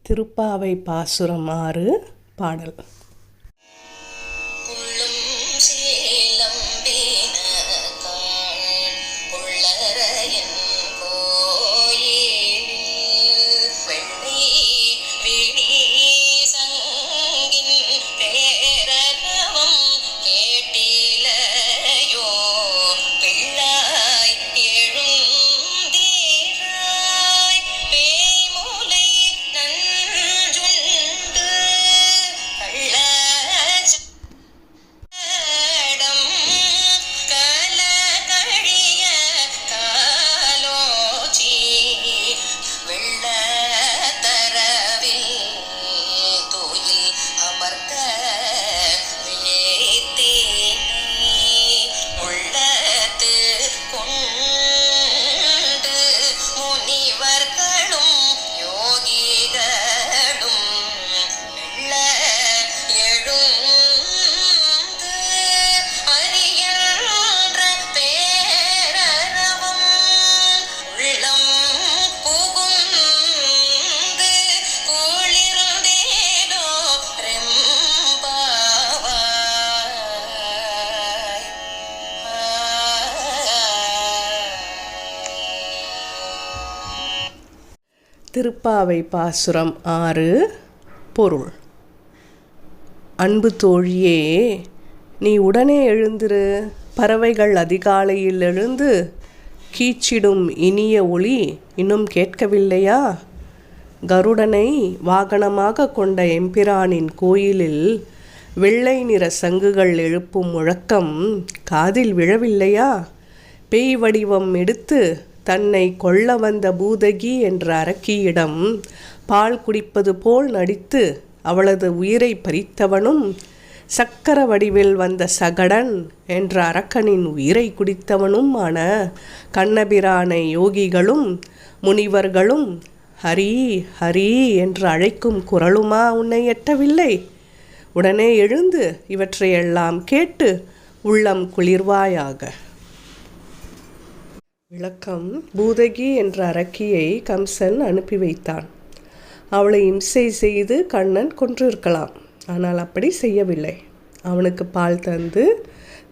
திருப்பாவை பாசுரம் 6 பாடல். திருப்பாவை பாசுரம் 6 பொருள். அன்பு தோழியே, நீ உடனே எழுந்திரு. பறவைகள் அதிகாலையில் எழுந்து கீச்சிடும் இனிய ஒளி இன்னும் கேட்கவில்லையா? கருடனை வாகனமாக கொண்ட எம்பிரானின் கோயிலில் வெள்ளை நிற சங்குகள் எழுப்பும் முழக்கம் காதில் விழவில்லையா? பேய் வடிவம் எடுத்து தன்னை கொல்ல வந்த பூதகி என்ற அரக்கியிடம் பால் குடிப்பது போல் நடித்து அவளது உயிரை பறித்தவனும், சக்கர வடிவில் வந்த சகடன் என்ற அரக்கனின் உயிரை குடித்தவனுமான கண்ணபிரானை யோகிகளும் முனிவர்களும் ஹரி ஹரி என்று அழைக்கும் குரலுமா உன்னை எட்டவில்லை? உடனே எழுந்து இவற்றையெல்லாம் கேட்டு உள்ளம் குளிர்வாயாக. விளக்கம். பூதகி என்ற அரக்கியை கம்சன் அனுப்பி வைத்தான். அவளை இம்சை செய்து கண்ணன் கொன்றிருக்கலாம். ஆனால் அப்படி செய்யவில்லை. அவனுக்கு பால் தந்து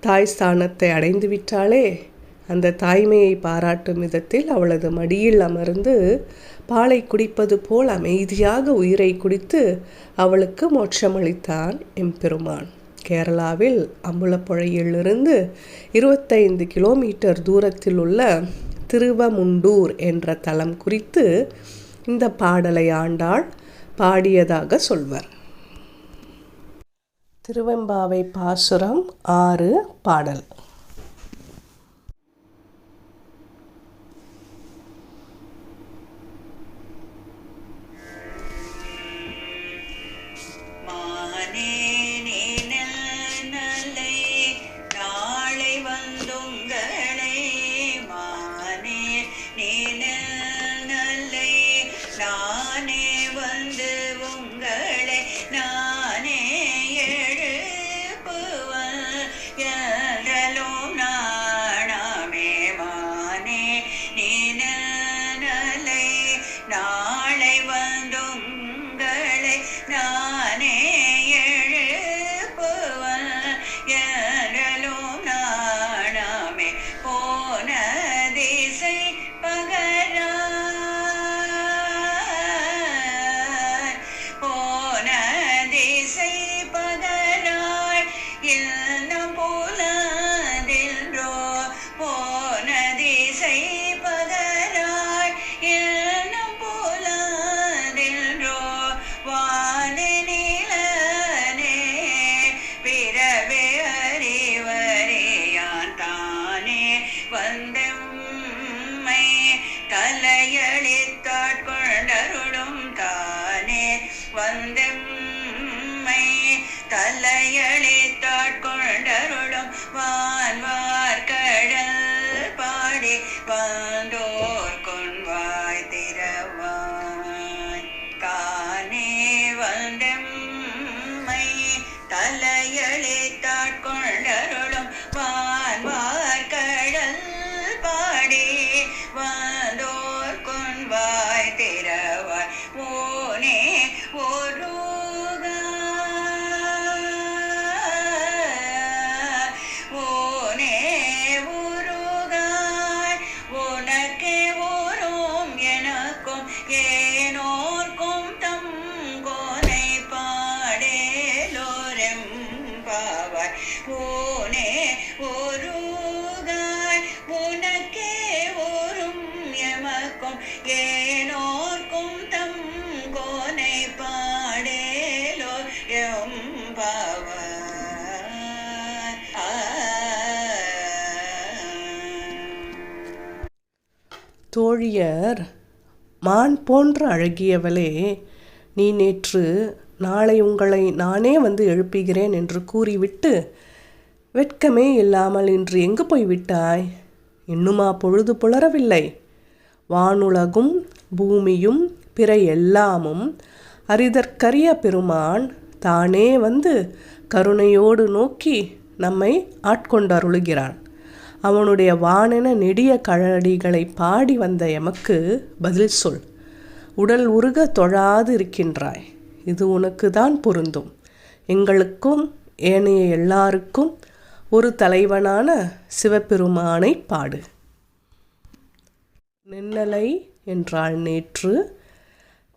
தாய் ஸ்தானத்தை அடைந்து விட்டாளே, அந்த தாய்மையை பாராட்டும் விதத்தில் அவளது மடியில் அமர்ந்து பாலை குடிப்பது போல் அமைதியாக உயிரை குடித்து அவளுக்கு மோட்சமளித்தான் எம்பெருமான். கேரளாவில் அம்புலப்புழையிலிருந்து 25 கிலோமீட்டர் தூரத்தில் உள்ள திருவமுண்டூர் என்ற தலம் குறித்து இந்த பாடலை ஆண்டாள் பாடியதாக சொல்வர். திருவெம்பாவை பாசுரம் 6 பாடல். நானே எழுப்புவன் தோழியர், மான் போன்ற அழகியவளே, நீ நேற்று நாளை உங்களை நானே வந்து எழுப்புகிறேன் என்று கூறிவிட்டு வெட்கமே இல்லாமல் இன்று எங்கு போய்விட்டாய்? இன்னுமா பொழுது புலரவில்லை? வானுலகும் பூமியும் பிற எல்லாமும் அறிதற்கரிய பெருமான் தானே வந்து கருணையோடு நோக்கி நம்மை ஆட்கொண்டருளுகிறான். அவனுடைய வானென நெடிய கழடிகளை பாடி வந்த எமக்கு பதில் சொல். உடல் உருக தொழாது இருக்கின்றாய். இது உனக்கு தான் பொருந்தும். எங்களுக்கும் ஏனைய எல்லாருக்கும் ஒரு தலைவனான சிவபெருமானை பாடு. நின்னலை என்றால் நேற்று,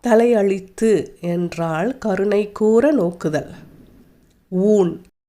தலையளித்து என்றால் கருணை கூற நோக்குதல். ஊன்